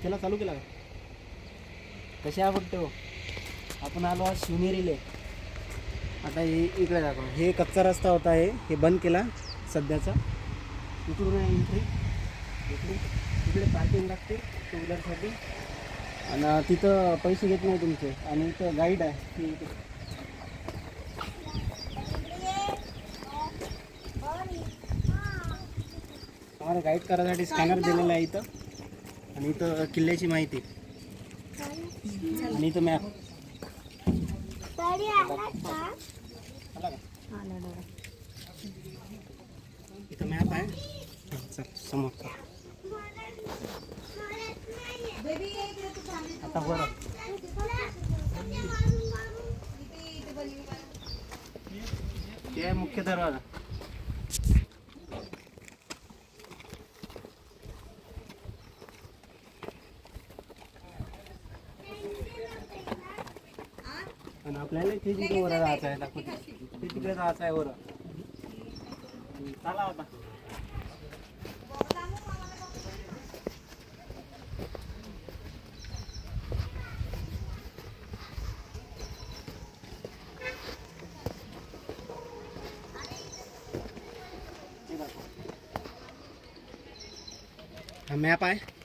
त्याला चालू केला का? कसे आवडते हो. आपण आलो आज शिवनेरीले. आता हे इकडे दाखव. हे कच्चा रस्ता होता, हे बंद केला सध्याचा. इकडून आहे एंट्री. इकडे पार्किंग लागते टू व्हीलरसाठी आणि तिथं पैसे घेत नाही तुमचे. आणि इथं गाईड आहे की आम्हाला गाईड करायसाठी स्कॅनर दिलेला आहे इथं. आणि इथं किल्ल्याची माहिती आणि इथं मॅप. इथं मॅप आहे. चल समोर चल. आता बरं ते आहे मुख्य दरवाजा. आणि आपल्याला ते तिथे वर जायचं आहे. दाखवते ते तिकडे जायचं आहे वर. चला आता. हा मॅप आहे.